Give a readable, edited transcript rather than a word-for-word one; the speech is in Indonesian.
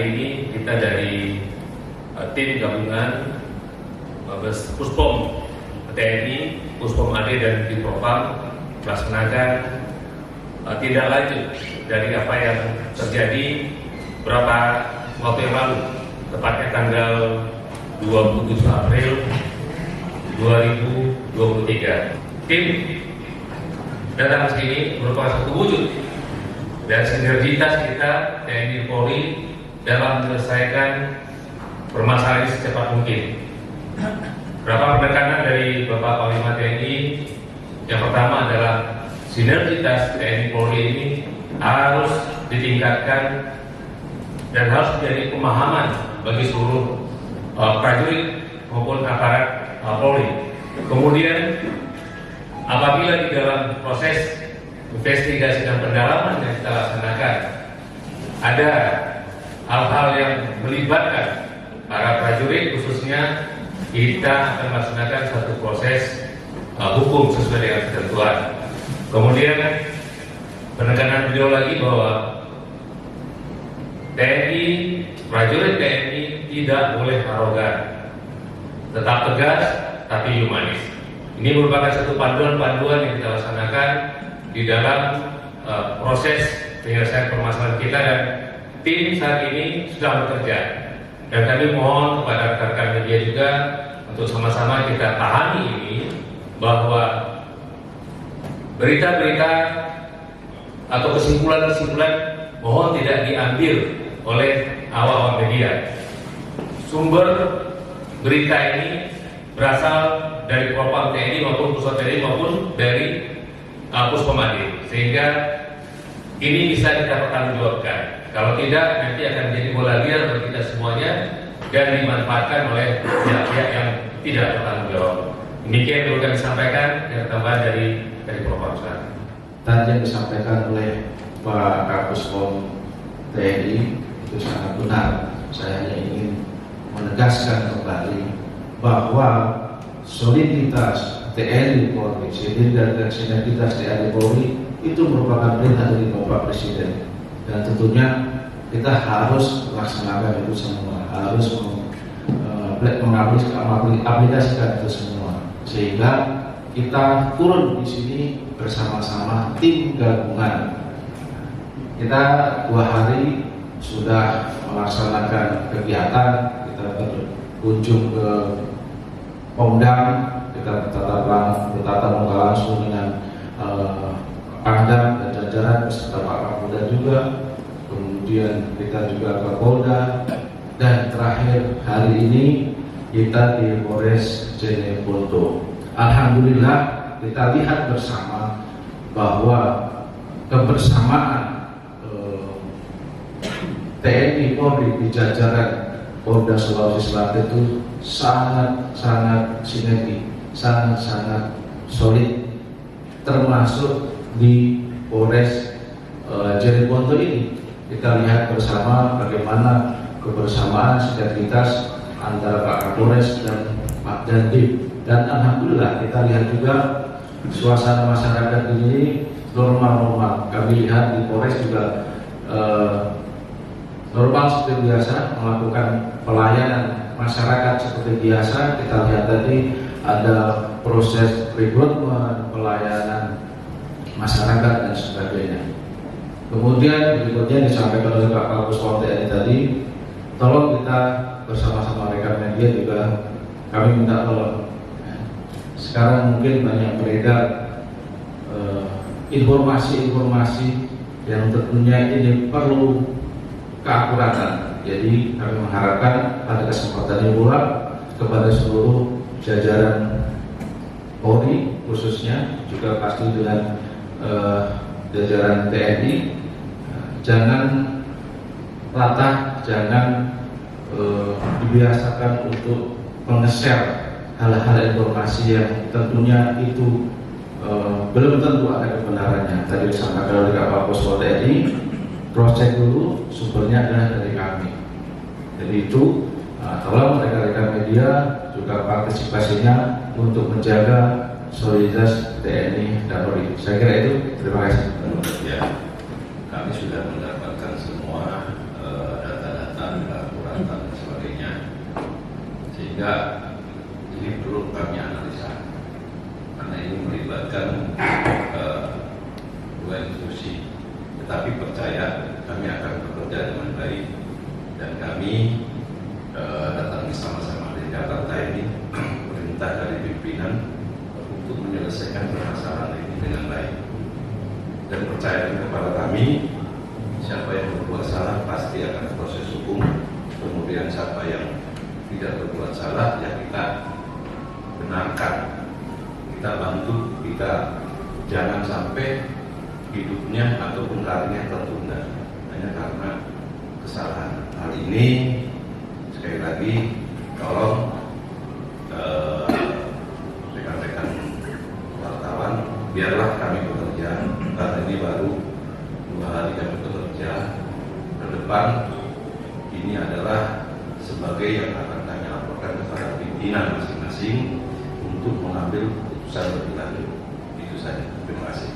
ini kita dari tim gabungan Puspom TNI, Puspom AD dan tim Propam melaksanakan tindak lanjut dari apa yang terjadi beberapa waktu yang lalu, tepatnya tanggal 27 April 2023. Tim datang ke sini merupakan satu wujud dan sinergitas kita TNI Polri dalam menyelesaikan permasalahan ini secepat mungkin. Beberapa penekanan dari Bapak Panglima TNI, yang pertama adalah sinergitas TNI Polri ini harus ditingkatkan dan harus menjadi pemahaman bagi seluruh prajurit maupun aparat Polri. Kemudian apabila di dalam proses investigasi dan pendalaman yang kita laksanakan ada hal-hal yang melibatkan para prajurit, khususnya kita akan melaksanakan satu proses hukum sesuai dengan ketentuan. Kemudian penekanan beliau lagi bahwa TNI, prajurit TNI tidak boleh arogan, tetap tegas tapi humanis. Ini merupakan satu panduan-panduan yang kita laksanakan di dalam proses penyelesaian permasalahan kita, dan tim saat ini sudah bekerja. Dan kami mohon kepada rekan-rekan media juga untuk sama-sama kita pahami ini, bahwa berita-berita atau kesimpulan-kesimpulan mohon tidak diambil oleh awak-awak media. Sumber berita ini berasal dari Propam TNI maupun Pusat TNI maupun dari Puspom AD, sehingga ini bisa kita pertanggungjawabkan. Kalau tidak, nanti akan menjadi bola liar bagi kita semuanya dan dimanfaatkan oleh pihak-pihak yang tidak bertanggung jawab. Demikian yang kami sampaikan, yang tambahan dari Propam. Tadi yang disampaikan oleh Pak Kapuspom TNI itu sangat benar. Saya hanya ingin menegaskan kembali bahwa soliditas TNI Polri, sinergitas TNI Polri itu merupakan perintah dari Bapak Presiden. Dan tentunya kita harus melaksanakan itu semua, harus mengaplikasikan itu semua, sehingga kita turun di sini bersama-sama tim gabungan. Kita 2 hari sudah melaksanakan kegiatan, kita berkunjung ke Pemdam, kita bertatap muka langsung dengan Pangdam dan jajaran beserta Pak Kapolda juga. Kemudian kita juga ke Polda, dan terakhir hari ini kita di Polres Jeneponto. Alhamdulillah kita lihat bersama bahwa kebersamaan TNI Polri di jajaran Polda Sulawesi Selatan itu sangat sinergi, sangat solid, termasuk di Polres Jeneponto ini. Kita lihat bersama bagaimana kebersamaan sinergitas antara Pak Kapolres dan Pak Dandim, dan alhamdulillah kita lihat juga suasana masyarakat ini normal. Kami lihat di Polres juga normal seperti biasa, melakukan pelayanan masyarakat seperti biasa. Kita lihat tadi ada proses rekrutmen, pelayanan masyarakat dan sebagainya. Kemudian berikutnya disampaikan oleh Pak Kapuspom TNI tadi, tolong kita bersama-sama rekan media juga kami minta tolong. Sekarang mungkin banyak beredar informasi-informasi yang tentunya ini perlu keakuratan. Jadi kami mengharapkan pada kesempatan ini pula kepada seluruh jajaran Polri, khususnya juga pasti dengan jajaran TNI, jangan latah, jangan dibiasakan untuk menge-share hal-hal informasi yang tentunya itu belum tentu ada kebenarannya. Tadi disampaikan oleh Bapak Puspom TNI, cross-check dulu, sumbernya adalah dari kami. Jadi itu tolong rekan-rekan media juga partisipasinya untuk menjaga soliditas TNI dan Polri. Saya kira itu. Terima kasih. Ya, kami sudah mendapatkan semua data-data kegiatan, laporan dan sebagainya, sehingga ini perlu kami analisa karena ini melibatkan dua institusi. Tetapi percaya kami akan bekerja dengan baik dan kami datang bersama-sama dari Jakarta ini perintah dari pimpinan untuk menyelesaikan permasalahan ini dengan baik dan percaya kepada kami. Siapa yang berbuat salah pasti akan proses hukum. Kemudian siapa yang tidak berbuat salah ya kita benarkan, kita bantu, kita jangan sampai hidupnya ataupun karirnya tertunda hanya karena kesalahan. Hal ini sekali lagi tolong rekan-rekan wartawan biarlah kami bekerja karena ini baru 2 hari kami bekerja. Ke depan ini adalah sebagai yang akan kami laporkan kepada pimpinan masing-masing untuk mengambil keputusan lebih lanjut. Itu saja. Terima kasih.